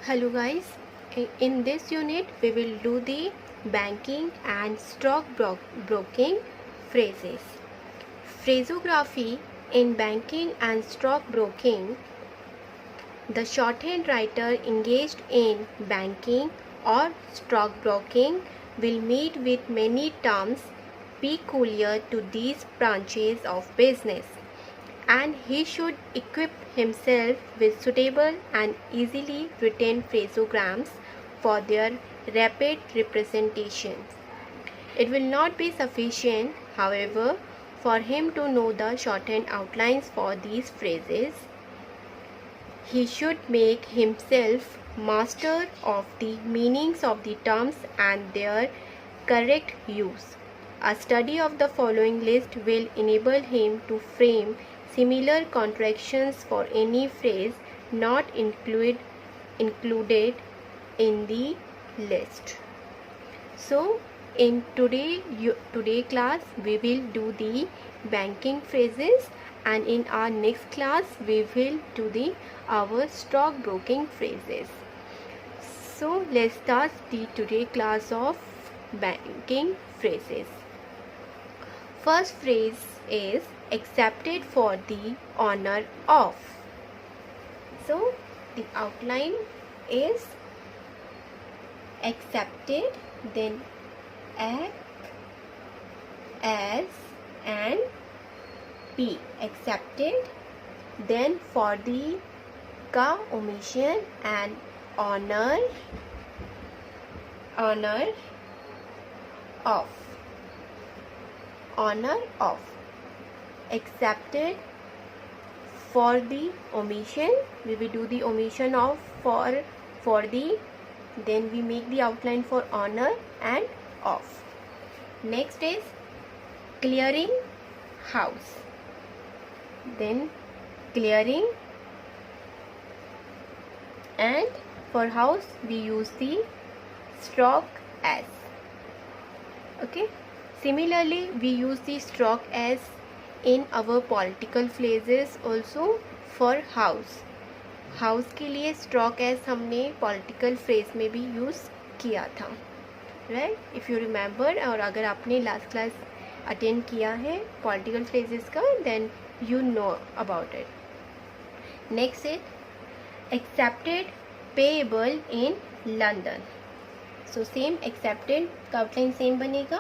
Hello guys, in this unit we will do the banking and broking phrases. Phrasography in banking and stock broking. The shorthand writer engaged in banking or stockbroking will meet with many terms peculiar to these branches of business, and he should equip himself with suitable and easily written phrasograms for their rapid representations. It will not be sufficient, however, for him to know the shorthand outlines for these phrases. He should make himself master of the meanings of the terms and their correct use. A study of the following list will enable him to frame similar contractions for any phrase not included in the list. So in today class we will do the banking phrases, and in our next class we will do our stockbroking phrases. So let's start the today class of banking phrases. First phrase is accepted for the honor of. So the outline is accepted, then act as and be accepted, then for the ka omission and honor of accepted for the omission. We will do the omission of for the, then we make the outline for honor and of. Next is clearing house, then clearing, and for house we use the stroke s. Okay, similarly we use the stroke s in our political phrases also. for house के लिए stroke S हमने political phrase में भी use किया था, right, if you remember. और अगर आपने लास्ट क्लास अटेंड किया है पॉलिटिकल फ्रेजेस का, then you know about it. Next is accepted payable in London. So same accepted का आउटलाइन सेम बनेगा.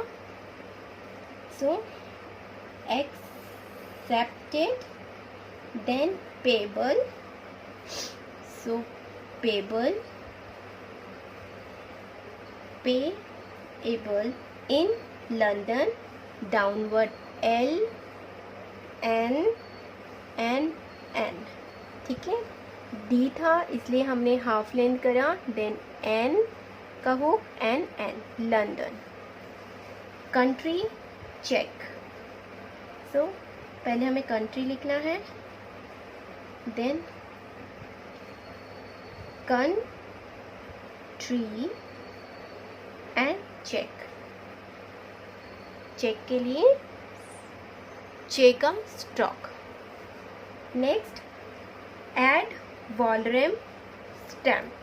So accepted then payable. So payable in London, downward L N N N. ठीक है, D था इसलिए हमने half length करा, then N का हो N N London. Country check. So पहले हमें कंट्री लिखना है, then country and check. Check के लिए चेक का stock. Next ad valorem stamp.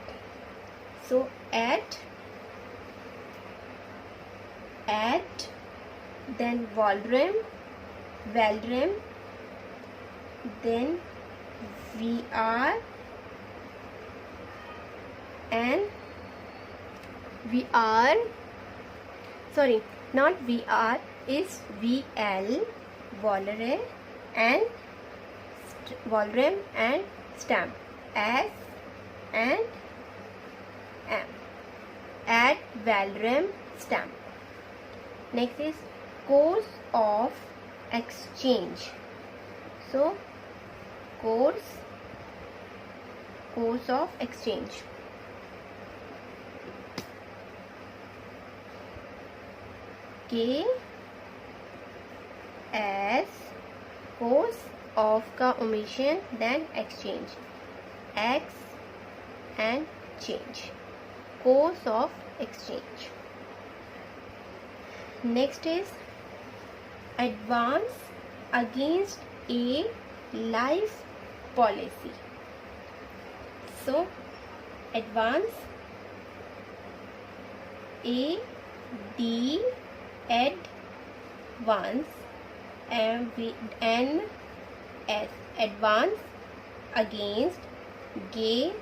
So ad then valorem then VR and VR, sorry, not VR, is VL, Valorum and stamp, S and M, add Valorum stamp. Next is course of exchange. So course of exchange. K as course of का omission, then exchange, X and change, course of exchange. Next is advance against a life policy. So advance, A D advance, N S advance, against, G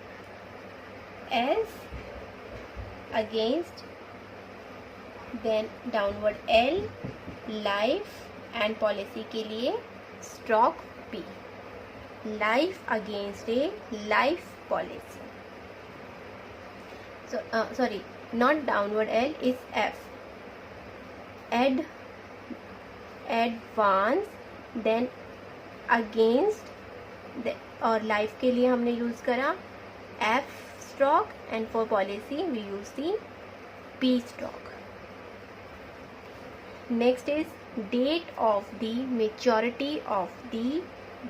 S against, then downward L life and policy के लिए stroke P, life against a life policy. So sorry, not downward L is F, advance, then against और life के लिए हमने use करा F stroke and for policy we use the P stroke. Next is date of the maturity of the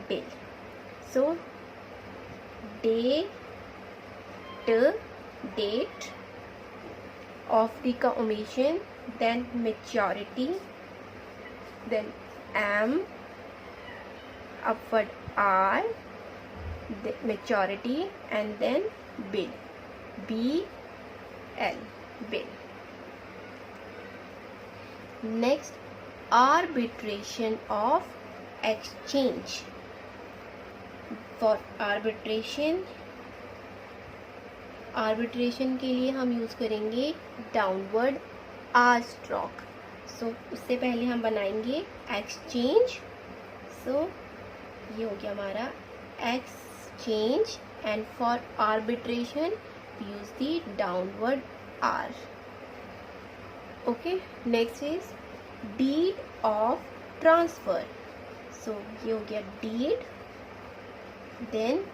bill. So date of the omission, then maturity, then M upward R, the maturity, and then bill, B L, bill. Next, arbitration of exchange. For arbitration के लिए हम use करेंगे downward R stroke. सो उससे पहले हम बनाएंगे exchange. सो ये हो गया हमारा exchange, and for arbitration use the downward R. Okay, next is deed of transfer. So ये हो गया deed, then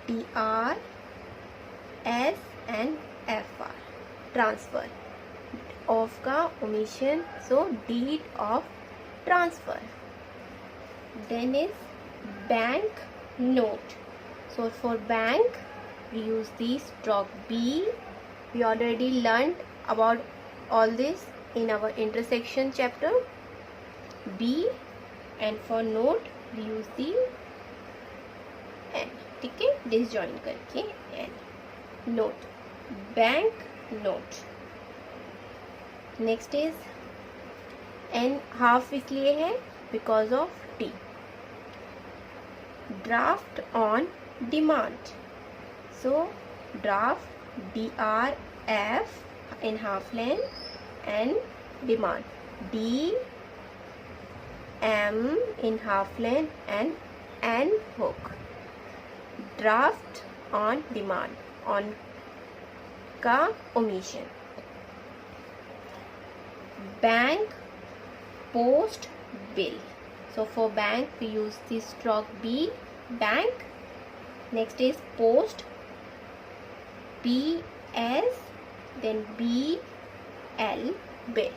TR S and FR, transfer. Of का omission, so deed of transfer. Then is bank note. So for bank we use the stroke B. We already learned about all this in our intersection chapter, B. And for note we use the N. ठीक है, disjoin करके N. note, bank note. Next is N half इसलिए है because of T. Draft on demand. So draft, DRF in half length, and demand, DM in half length, and N hook. Draft on demand, on का omission. Bank post bill. So for bank we use the stroke B, bank. Next is post, PS, then BL, bill.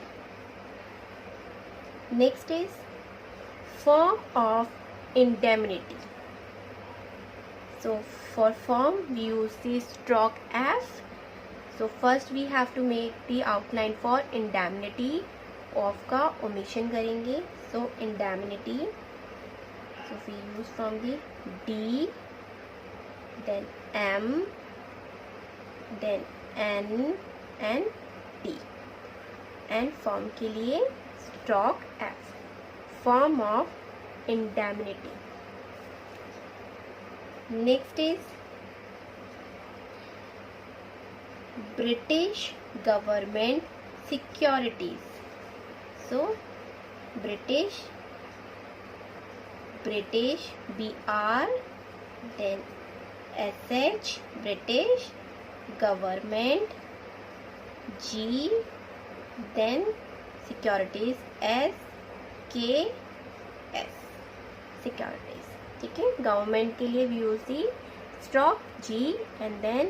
Next is form of indemnity. So for form we use the stroke F. So first we have to make the outline for indemnity. Of का omission करेंगे. So indemnity, so we use from the D, then M, then N and T. And form के लिए stroke F, form of indemnity. Next is British government securities. So British, BR, then SH, British government, G, then securities, SKS, securities. ठीक है, government के लिए we use the stroke G and then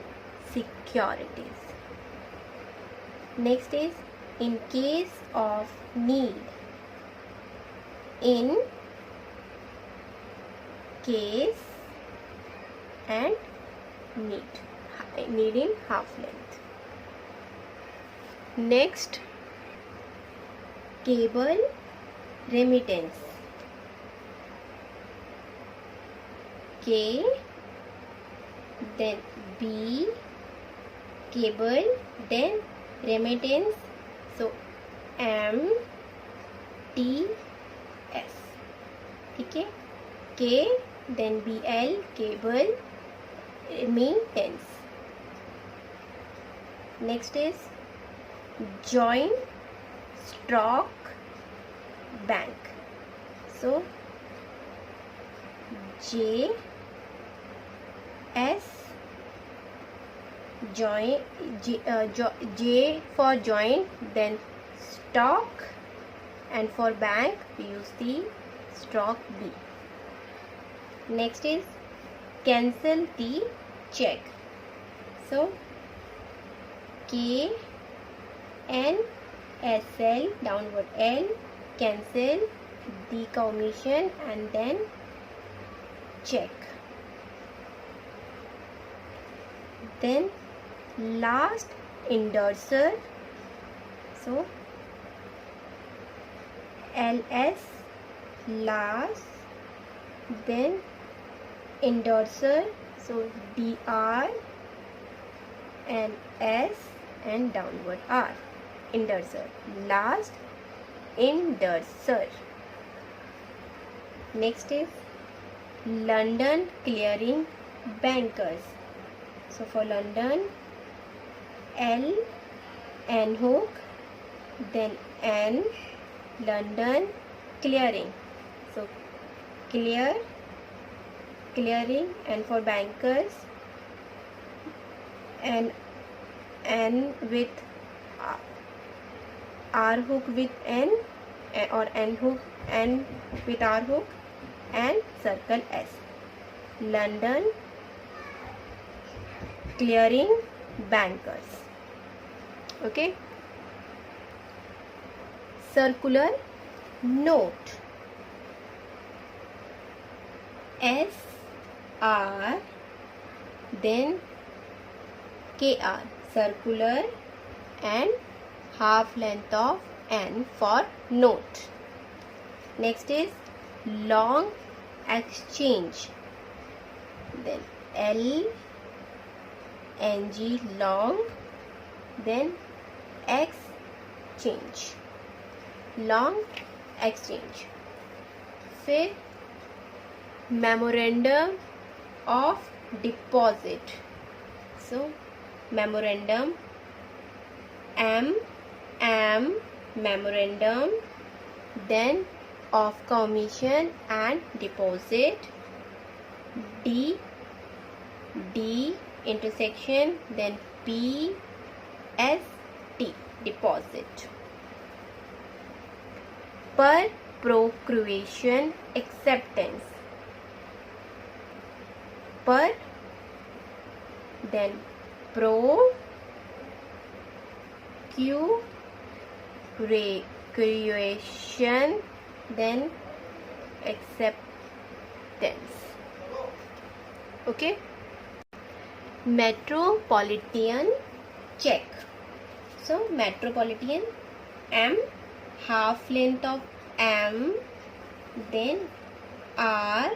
securities. Next is in case of need. In case and need, needing half length. Next, cable remittance. K, then B, cable, then remittance, so M T S. ठीक है, K, then BL, cable, remittance. Next is joint stock bank. So J S, joint, J for joint, then stock, and for bank we use the stock B. Next is cancel the check. So K N S L, downward L, cancel the commission and then check. Then last endorser, so LS, last, then endorser, so DR and S and downward R, endorser, last endorser. Next is London clearing bankers. So for London, L, N hook, then N, London clearing, so clear, clearing, and for bankers, and N with R hook with N, or N hook, N with R hook, and circle S. London clearing bankers. Okay. Circular note, S R, then KR, circular and half length of N for note. Next is long exchange, then L N G, long, then exchange, long exchange. फिर memorandum of deposit, so memorandum, M memorandum, then of commission and deposit, D intersection, then P S T, deposit. Per procuration acceptance, per, then procuration, then acceptance. Okay. Metropolitan check, so metropolitan, M, half length of M, then R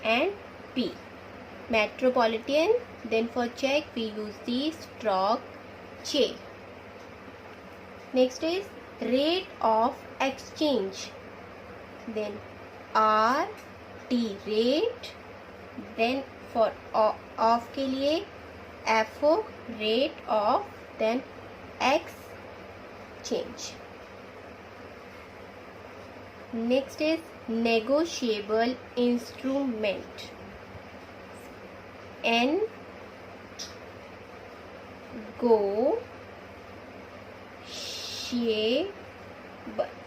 and P, metropolitan. Then for check we use the stroke J. Next is rate of exchange, then R T, rate, then for off के लिए F O, rate of, then exchange. Next is negotiable instrument, N go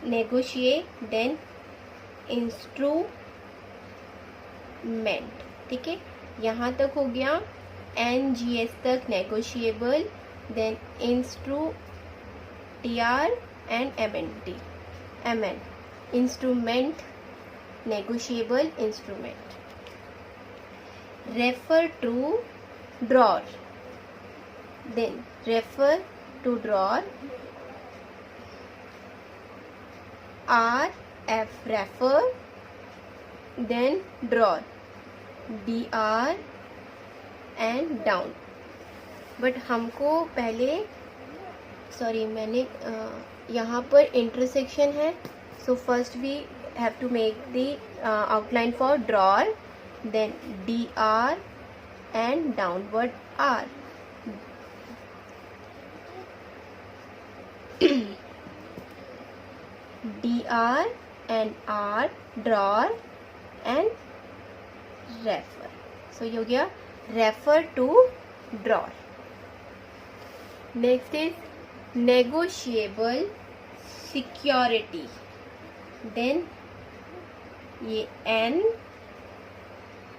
negotiate, then instrument. ठीक है, यहाँ तक हो गया NGS तक negotiable, then instru TR and MN, instrument, negotiable instrument. Refer to drawer, then refer to drawer, RF, refer, then drawer, DR and down, but हमको पहले मैंने यहाँ पर इंटरसेक्शन है, so first we have to make the outline for drawer, then DR and downward R. DR and R, drawer and refer. So ये हो गया refer to drawer. Next is negotiable security. Then ये N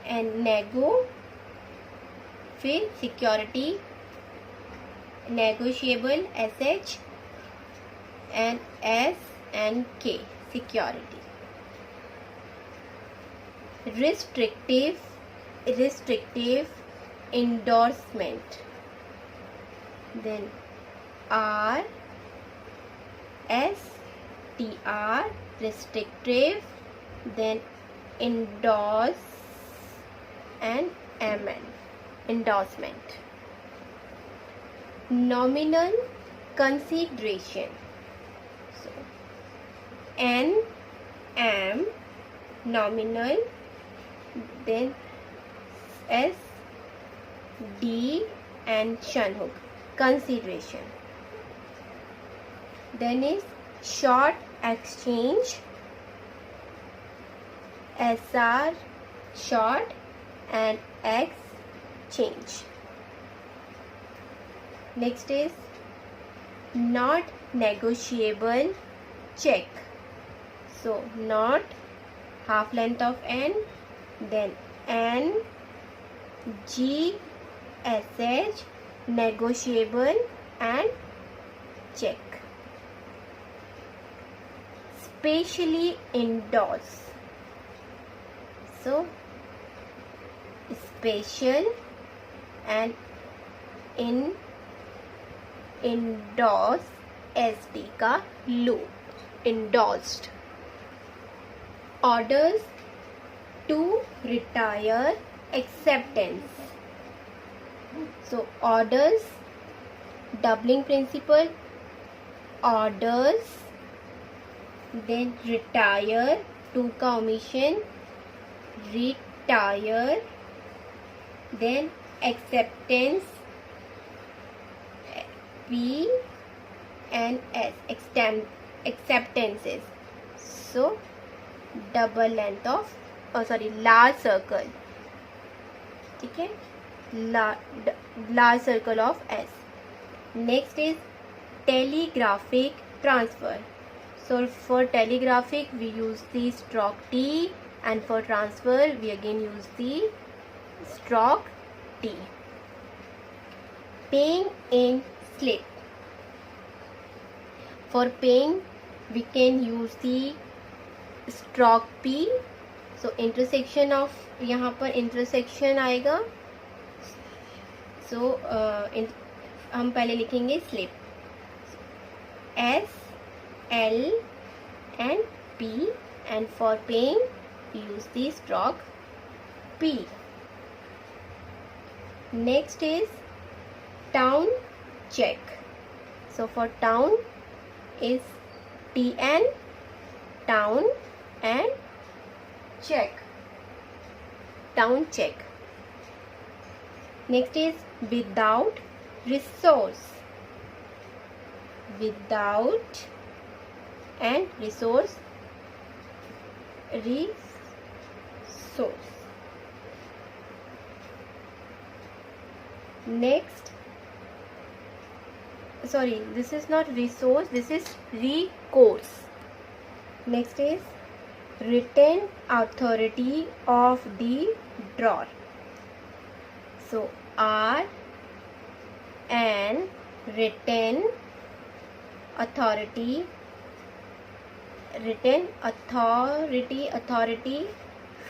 and nego, फिर security, negotiable SH and S and K, security. Restrictive endorsement, then R S T R, restrictive, then endorse and MN, endorsement. Nominal consideration, so N M, nominal, then S D and Shanhook, consideration. Then is short exchange, SR, short, and X, change. Next is not negotiable check, so not half length of N, then N G SH, negotiable and check. Specially endorse, so special and endorse, SD का loop, endorsed. Orders to retire, acceptance, so orders, doubling principle, orders, then retire, to का omission, retire, then acceptance, P and S, acceptances, so double length of large circle, ठीक है, large circle of S. Next is telegraphic transfer, so for telegraphic we use the stroke T, and for transfer we again use the stroke T. Paying in slip, for paying we can use the stroke P, so intersection of, यहाँ पर intersection आएगा, so हम पहले लिखेंगे slip, S L and P, and for paying use the stroke P. Next is town check, so for town is TN, town, and check, town check. Next is without resource, without and resource, Next, this is not resource, this is recourse. Next is written authority of the drawer, so R and written authority,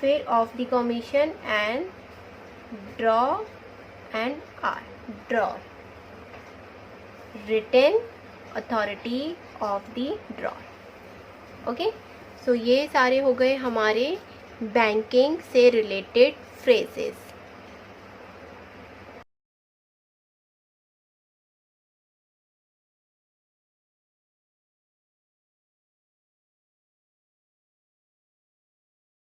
फिर of the commission and draw and R, drawer, written authority of the drawer. Okay, so ये सारे हो गए हमारे banking से related phrases.